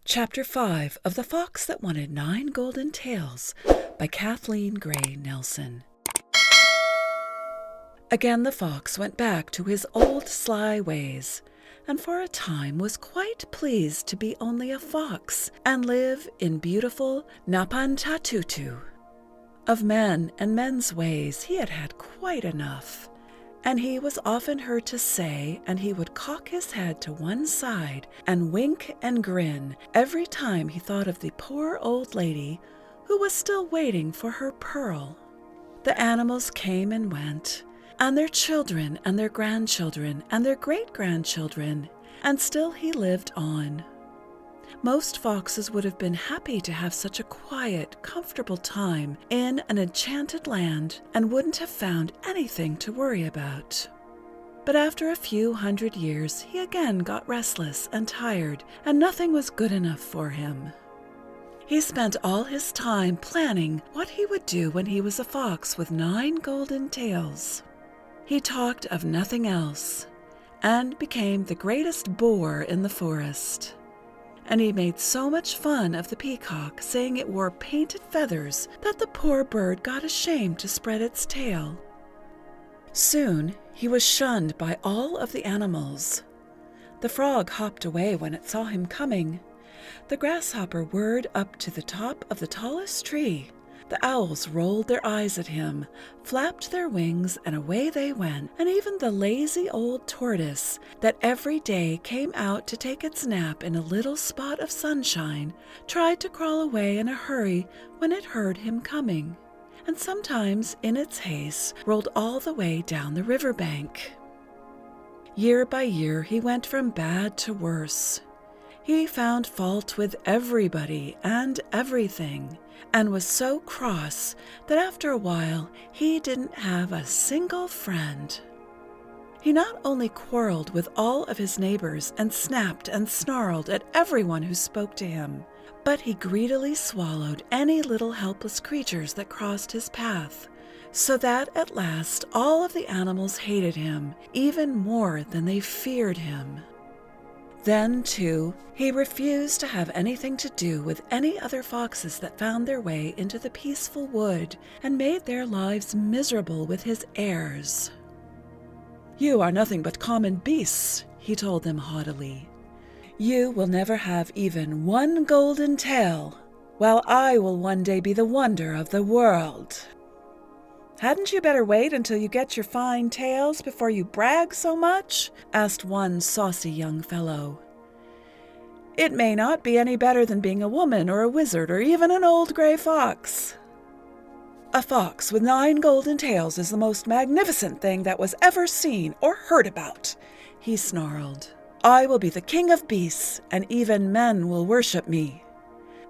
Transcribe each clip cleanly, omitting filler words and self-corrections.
Chapter 5 of The Fox That Wanted 9 Golden Tails by Kathleen Gray Nelson. Again the fox went back to his old sly ways, and for a time was quite pleased to be only a fox and live in beautiful Napantatutu. Of men and men's ways he had had quite enough, and he was often heard to say, and he would cock his head to one side and wink and grin every time he thought of the poor old lady who was still waiting for her pearl. The animals came and went, and their children and their grandchildren and their great-grandchildren, and still he lived on. Most foxes would have been happy to have such a quiet, comfortable time in an enchanted land and wouldn't have found anything to worry about. But after a few hundred years, he again got restless and tired, and nothing was good enough for him. He spent all his time planning what he would do when he was a fox with 9 golden tails. He talked of nothing else, and became the greatest bore in the forest. And he made so much fun of the peacock, saying it wore painted feathers, that the poor bird got ashamed to spread its tail. Soon he was shunned by all of the animals. The frog hopped away when it saw him coming. The grasshopper whirred up to the top of the tallest tree. The owls rolled their eyes at him, flapped their wings, and away they went, and even the lazy old tortoise, that every day came out to take its nap in a little spot of sunshine, tried to crawl away in a hurry when it heard him coming, and sometimes, in its haste, rolled all the way down the river bank. Year by year he went from bad to worse. He found fault with everybody and everything, and was so cross that after a while he didn't have a single friend. He not only quarreled with all of his neighbors and snapped and snarled at everyone who spoke to him, but he greedily swallowed any little helpless creatures that crossed his path, so that at last all of the animals hated him even more than they feared him. Then, too, he refused to have anything to do with any other foxes that found their way into the peaceful wood and made their lives miserable with his airs. "You are nothing but common beasts," he told them haughtily. "You will never have even 1 golden tail, while I will one day be the wonder of the world." "Hadn't you better wait until you get your fine tails before you brag so much?" asked one saucy young fellow. "It may not be any better than being a woman or a wizard or even an old gray fox." "A fox with 9 golden tails is the most magnificent thing that was ever seen or heard about," he snarled. "I will be the king of beasts, and even men will worship me."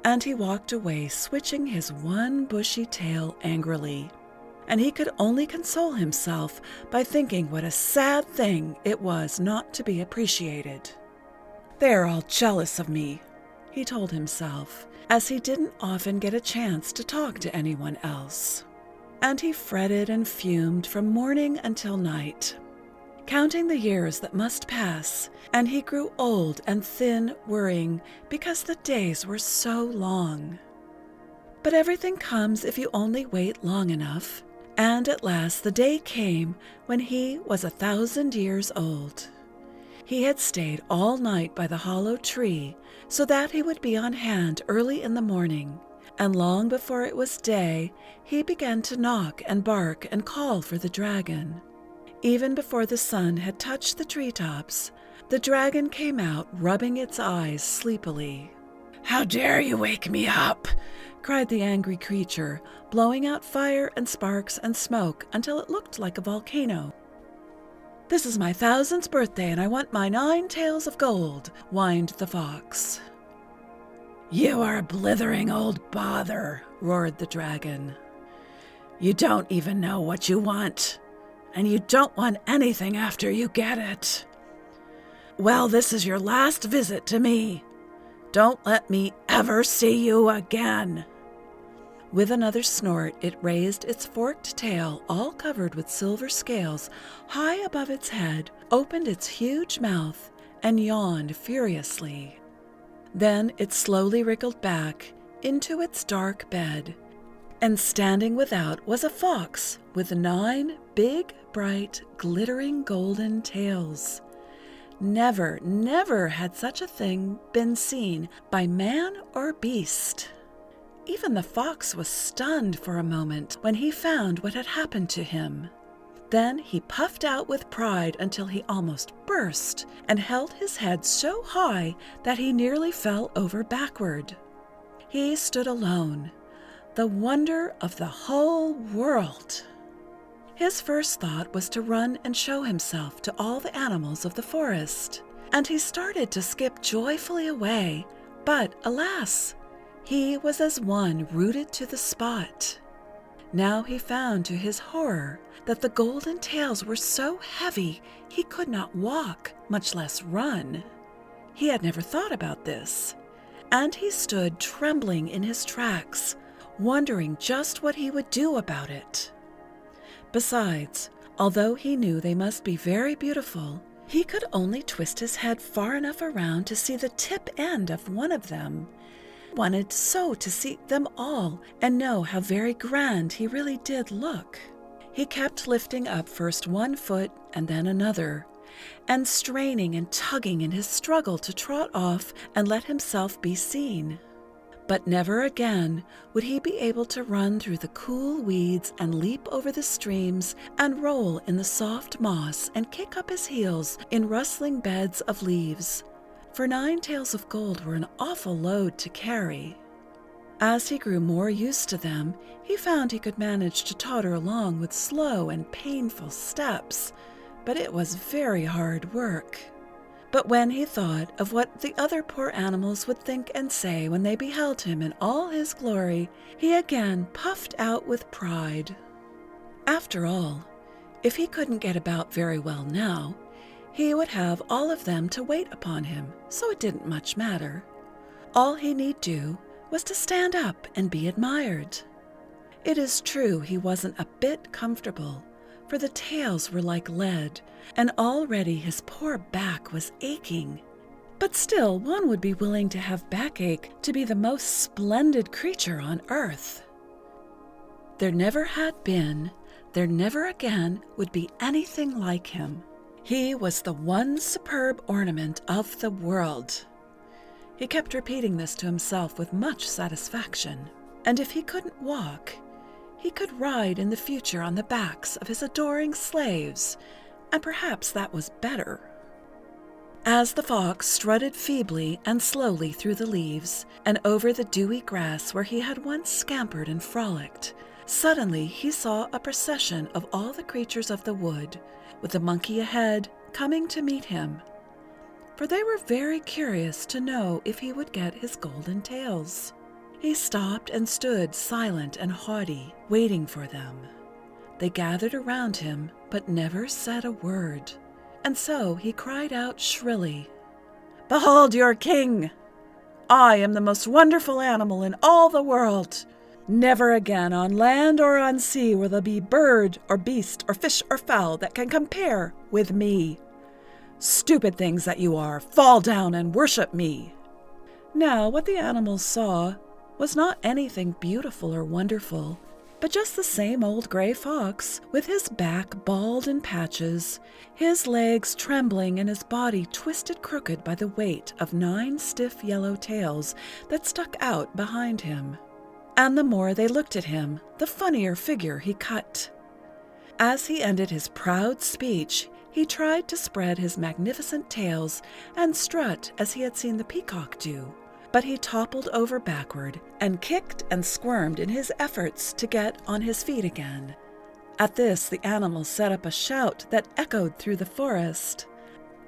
And he walked away, switching his one bushy tail angrily. And he could only console himself by thinking what a sad thing it was not to be appreciated. "They are all jealous of me," he told himself, as he didn't often get a chance to talk to anyone else. And he fretted and fumed from morning until night, counting the years that must pass, and he grew old and thin worrying because the days were so long. But everything comes if you only wait long enough. And at last the day came when he was 1,000 years old. He had stayed all night by the hollow tree so that he would be on hand early in the morning, and long before it was day he began to knock and bark and call for the dragon. Even before the sun had touched the treetops, the dragon came out, rubbing its eyes sleepily. "How dare you wake me up?" cried the angry creature, blowing out fire and sparks and smoke until it looked like a volcano. "This is my 1000th birthday, and I want my 9 tails of gold," whined the fox. "You are a blithering old bother," roared the dragon. "You don't even know what you want, and you don't want anything after you get it. Well, this is your last visit to me. Don't let me ever see you again." With another snort, it raised its forked tail, all covered with silver scales, high above its head, opened its huge mouth, and yawned furiously. Then it slowly wriggled back into its dark bed, and standing without was a fox with 9 big, bright, glittering golden tails. Never, never had such a thing been seen by man or beast. Even the fox was stunned for a moment when he found what had happened to him. Then he puffed out with pride until he almost burst and held his head so high that he nearly fell over backward. He stood alone, the wonder of the whole world. His first thought was to run and show himself to all the animals of the forest, and he started to skip joyfully away, but alas, he was as one rooted to the spot. Now he found to his horror that the golden tails were so heavy he could not walk, much less run. He had never thought about this, and he stood trembling in his tracks, wondering just what he would do about it. Besides, although he knew they must be very beautiful, he could only twist his head far enough around to see the tip end of one of them. He wanted so to see them all and know how very grand he really did look. He kept lifting up first one foot and then another, and straining and tugging in his struggle to trot off and let himself be seen. But never again would he be able to run through the cool weeds and leap over the streams and roll in the soft moss and kick up his heels in rustling beds of leaves, for 9 tails of gold were an awful load to carry. As he grew more used to them, he found he could manage to totter along with slow and painful steps, but it was very hard work. But when he thought of what the other poor animals would think and say when they beheld him in all his glory, he again puffed out with pride. After all, if he couldn't get about very well now, he would have all of them to wait upon him, so it didn't much matter. All he need do was to stand up and be admired. It is true he wasn't a bit comfortable, for the tails were like lead, and already his poor back was aching. But still, one would be willing to have backache to be the most splendid creature on earth. There never had been, there never again would be anything like him. He was the one superb ornament of the world. He kept repeating this to himself with much satisfaction, and if he couldn't walk, he could ride in the future on the backs of his adoring slaves, and perhaps that was better. As the fox strutted feebly and slowly through the leaves and over the dewy grass where he had once scampered and frolicked, suddenly he saw a procession of all the creatures of the wood, with the monkey ahead, coming to meet him, for they were very curious to know if he would get his golden tails. He stopped and stood silent and haughty, waiting for them. They gathered around him, but never said a word, and so he cried out shrilly, "Behold your king! I am the most wonderful animal in all the world. Never again on land or on sea will there be bird or beast or fish or fowl that can compare with me. Stupid things that you are, fall down and worship me." Now, what the animals saw was not anything beautiful or wonderful, but just the same old gray fox, with his back bald in patches, his legs trembling and his body twisted crooked by the weight of 9 stiff yellow tails that stuck out behind him. And the more they looked at him, the funnier figure he cut. As he ended his proud speech, he tried to spread his magnificent tails and strut as he had seen the peacock do, but he toppled over backward and kicked and squirmed in his efforts to get on his feet again. At this, the animals set up a shout that echoed through the forest.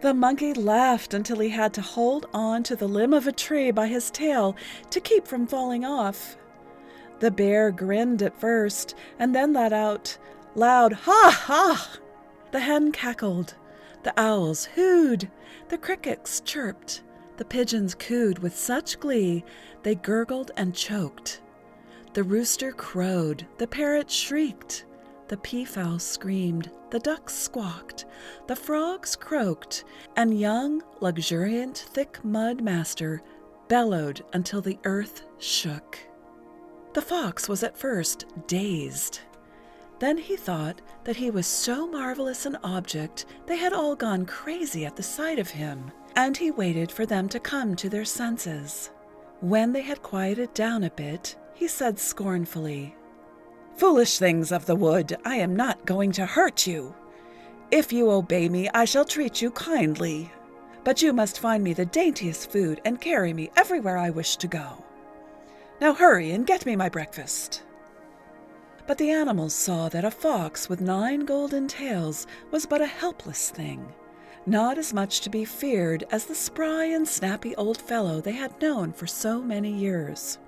The monkey laughed until he had to hold on to the limb of a tree by his tail to keep from falling off. The bear grinned at first and then let out loud "Ha ha!" The hen cackled, the owls hooed, the crickets chirped, the pigeons cooed with such glee they gurgled and choked. The rooster crowed, the parrot shrieked, the peafowl screamed, the ducks squawked, the frogs croaked, and young, luxuriant, thick-mud master bellowed until the earth shook. The fox was at first dazed. Then he thought that he was so marvelous an object they had all gone crazy at the sight of him, and he waited for them to come to their senses. When they had quieted down a bit, he said scornfully, "Foolish things of the wood, I am not going to hurt you. If you obey me, I shall treat you kindly. But you must find me the daintiest food and carry me everywhere I wish to go. Now hurry and get me my breakfast." But the animals saw that a fox with 9 golden tails was but a helpless thing, not as much to be feared as the spry and snappy old fellow they had known for so many years.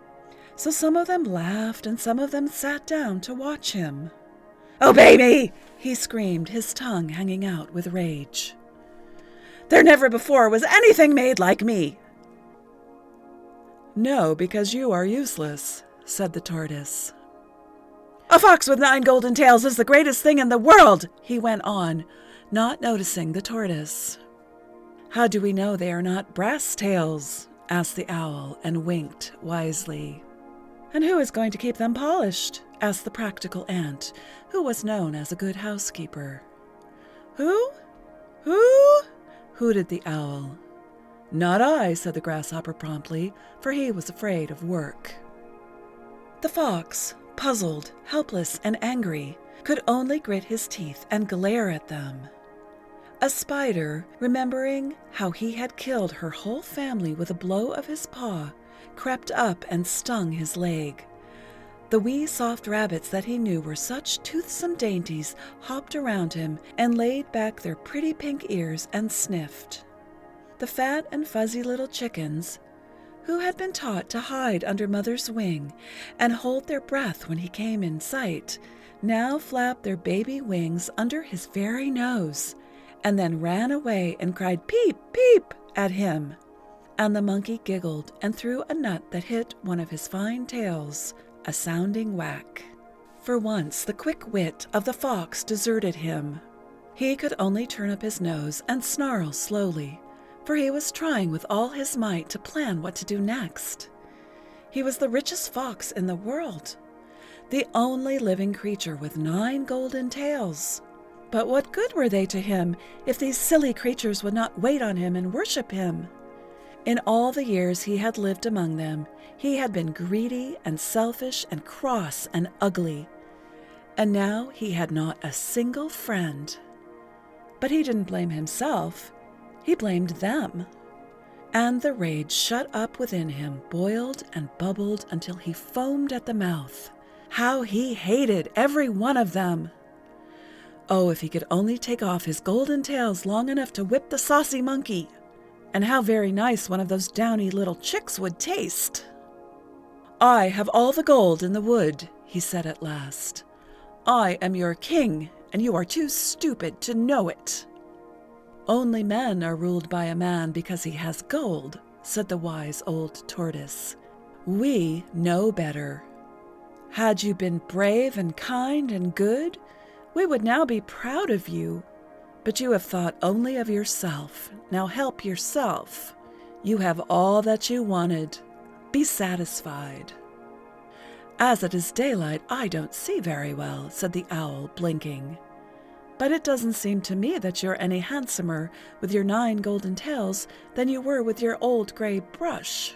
So some of them laughed and some of them sat down to watch him. "Obey me!" he screamed, his tongue hanging out with rage. "There never before was anything made like me." "No, because you are useless," said the tortoise. "A fox with 9 golden tails is the greatest thing in the world," he went on, not noticing the tortoise. "How do we know they are not brass tails?" asked the owl, and winked wisely. "And who is going to keep them polished?" asked the practical ant, who was known as a good housekeeper. "Who? Who?" hooted the owl. "Not I," said the grasshopper promptly, for he was afraid of work. The fox, puzzled, helpless, and angry, could only grit his teeth and glare at them. A spider, remembering how he had killed her whole family with a blow of his paw, crept up and stung his leg. The wee soft rabbits that he knew were such toothsome dainties hopped around him and laid back their pretty pink ears and sniffed. The fat and fuzzy little chickens, who had been taught to hide under mother's wing and hold their breath when he came in sight, now flapped their baby wings under his very nose, and then ran away and cried "Peep, peep" at him. And the monkey giggled and threw a nut that hit one of his fine tails a sounding whack. For once the quick wit of the fox deserted him. He could only turn up his nose and snarl slowly, for he was trying with all his might to plan what to do next. He was the richest fox in the world, the only living creature with 9 golden tails. But what good were they to him if these silly creatures would not wait on him and worship him? In all the years he had lived among them, he had been greedy and selfish and cross and ugly, and now he had not a single friend. But he didn't blame himself, he blamed them. And the rage shut up within him boiled and bubbled until he foamed at the mouth. How he hated every one of them! Oh, if he could only take off his golden tails long enough to whip the saucy monkey! And how very nice one of those downy little chicks would taste! "I have all the gold in the wood," he said at last. "I am your king, and you are too stupid to know it." "Only men are ruled by a man because he has gold," said the wise old tortoise. "We know better. Had you been brave and kind and good, we would now be proud of you. But you have thought only of yourself. Now help yourself. You have all that you wanted. Be satisfied." "As it is daylight, I don't see very well," said the owl, blinking. "But it doesn't seem to me that you're any handsomer with your 9 golden tails than you were with your old gray brush."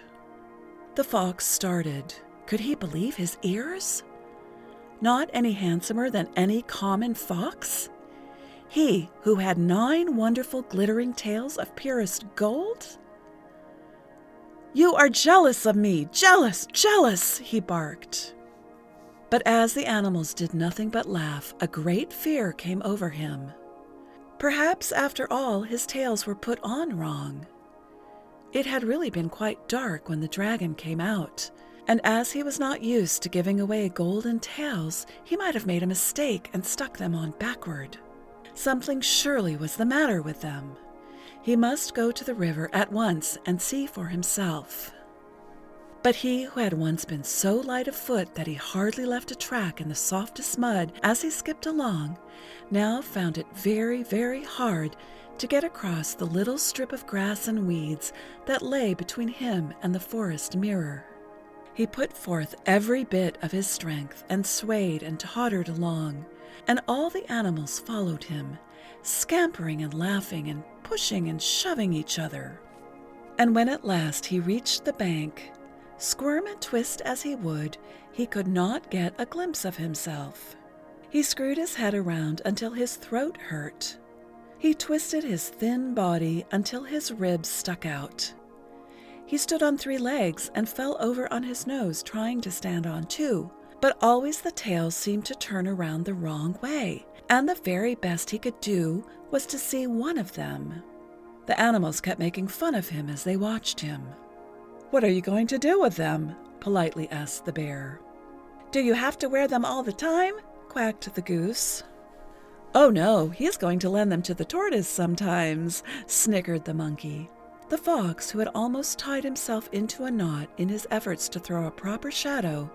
The fox started. Could he believe his ears? Not any handsomer than any common fox? He who had 9 wonderful glittering tails of purest gold? "You are jealous of me, jealous, jealous," he barked. But as the animals did nothing but laugh, a great fear came over him. Perhaps after all his tails were put on wrong. It had really been quite dark when the dragon came out, and as he was not used to giving away golden tails, he might have made a mistake and stuck them on backward. Something surely was the matter with them. He must go to the river at once and see for himself. But he who had once been so light of foot that he hardly left a track in the softest mud as he skipped along, now found it very, very hard to get across the little strip of grass and weeds that lay between him and the forest mirror. He put forth every bit of his strength and swayed and tottered along, and all the animals followed him, scampering and laughing and pushing and shoving each other. And when at last he reached the bank, squirm and twist as he would, he could not get a glimpse of himself. He screwed his head around until his throat hurt. He twisted his thin body until his ribs stuck out. He stood on 3 legs and fell over on his nose trying to stand on 2, but always the tails seemed to turn around the wrong way, and the very best he could do was to see one of them. The animals kept making fun of him as they watched him. "What are you going to do with them?" politely asked the bear. "Do you have to wear them all the time?" quacked the goose. "Oh no, he is going to lend them to the tortoise sometimes," snickered the monkey. The fox, who had almost tied himself into a knot in his efforts to throw a proper shadow,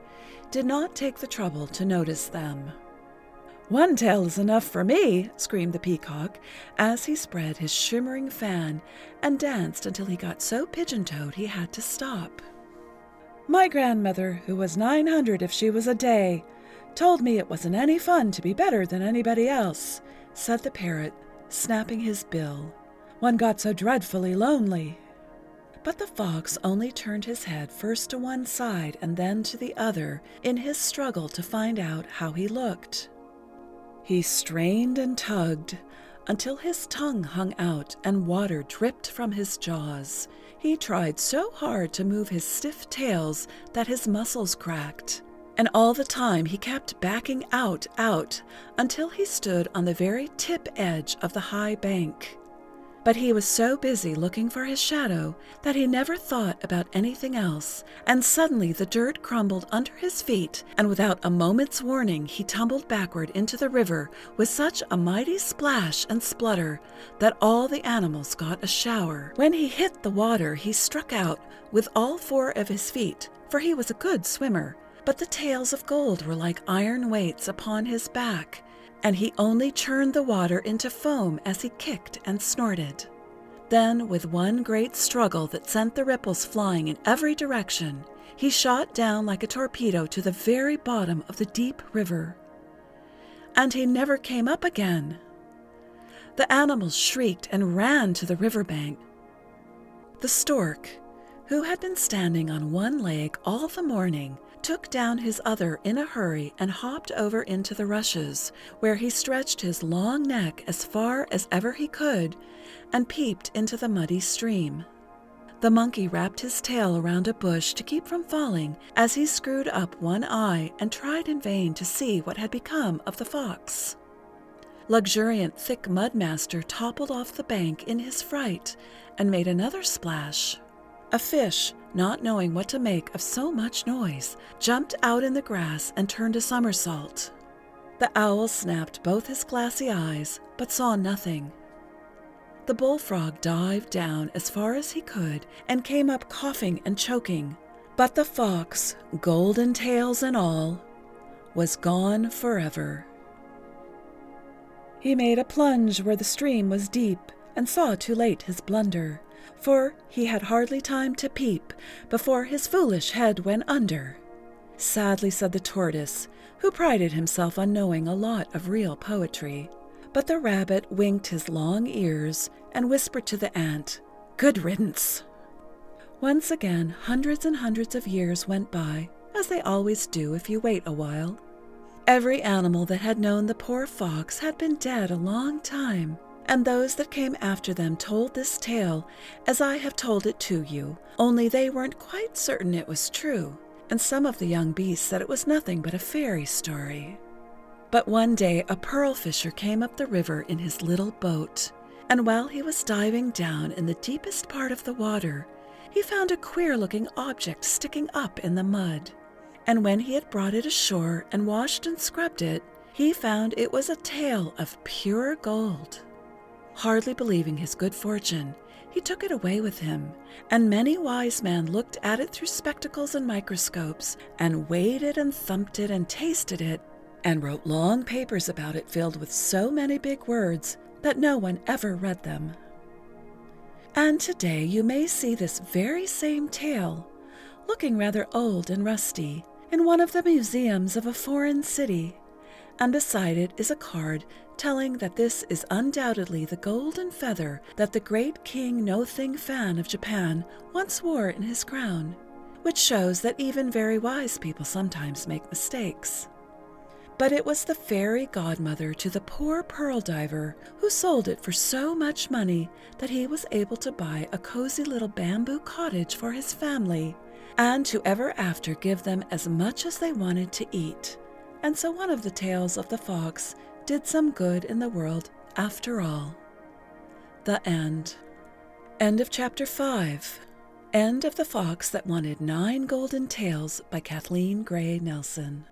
did not take the trouble to notice them. "One tail is enough for me," screamed the peacock as he spread his shimmering fan and danced until he got so pigeon-toed he had to stop. "My grandmother, who was 900 if she was a day, told me it wasn't any fun to be better than anybody else," said the parrot, snapping his bill. "One got so dreadfully lonely." But the fox only turned his head first to one side and then to the other in his struggle to find out how he looked. He strained and tugged until his tongue hung out and water dripped from his jaws. He tried so hard to move his stiff tails that his muscles cracked. And all the time he kept backing out, until he stood on the very tip edge of the high bank. But he was so busy looking for his shadow that he never thought about anything else, and suddenly the dirt crumbled under his feet, and without a moment's warning he tumbled backward into the river with such a mighty splash and splutter that all the animals got a shower. When he hit the water, he struck out with all 4 of his feet, for he was a good swimmer, but the tails of gold were like iron weights upon his back, and he only churned the water into foam as he kicked and snorted. Then, with one great struggle that sent the ripples flying in every direction, he shot down like a torpedo to the very bottom of the deep river. And he never came up again. The animals shrieked and ran to the riverbank. The stork, who had been standing on one leg all the morning, took down his other in a hurry and hopped over into the rushes, where he stretched his long neck as far as ever he could and peeped into the muddy stream. The monkey wrapped his tail around a bush to keep from falling as he screwed up one eye and tried in vain to see what had become of the fox. Luxuriant thick mudmaster toppled off the bank in his fright and made another splash. A fish, not knowing what to make of so much noise, jumped out in the grass and turned a somersault. The owl snapped both his glassy eyes, but saw nothing. The bullfrog dived down as far as he could and came up coughing and choking, but the fox, golden tails and all, was gone forever. He made a plunge where the stream was deep and saw too late his blunder, for he had hardly time to peep before his foolish head went under. Sadly said the tortoise, who prided himself on knowing a lot of real poetry. But the rabbit winked his long ears and whispered to the ant, "Good riddance." Once again, hundreds and hundreds of years went by, as they always do if you wait a while. Every animal that had known the poor fox had been dead a long time, and those that came after them told this tale as I have told it to you, only they weren't quite certain it was true, and some of the young beasts said it was nothing but a fairy story. But one day a pearl fisher came up the river in his little boat, and while he was diving down in the deepest part of the water, he found a queer-looking object sticking up in the mud. And when he had brought it ashore and washed and scrubbed it, he found it was a tail of pure gold. Hardly believing his good fortune, he took it away with him, and many wise men looked at it through spectacles and microscopes, and weighed it and thumped it and tasted it, and wrote long papers about it filled with so many big words that no one ever read them. And today you may see this very same tale, looking rather old and rusty, in one of the museums of a foreign city, and beside it is a card telling that this is undoubtedly the golden feather that the great King No Thing Fan of Japan once wore in his crown, which shows that even very wise people sometimes make mistakes. But it was the fairy godmother to the poor pearl diver who sold it for so much money that he was able to buy a cozy little bamboo cottage for his family, and to ever after give them as much as they wanted to eat. And so one of the tales of the fox did some good in the world after all. The end. End of Chapter 5. End of The Fox That Wanted 9 Golden Tails by Kathleen Gray Nelson.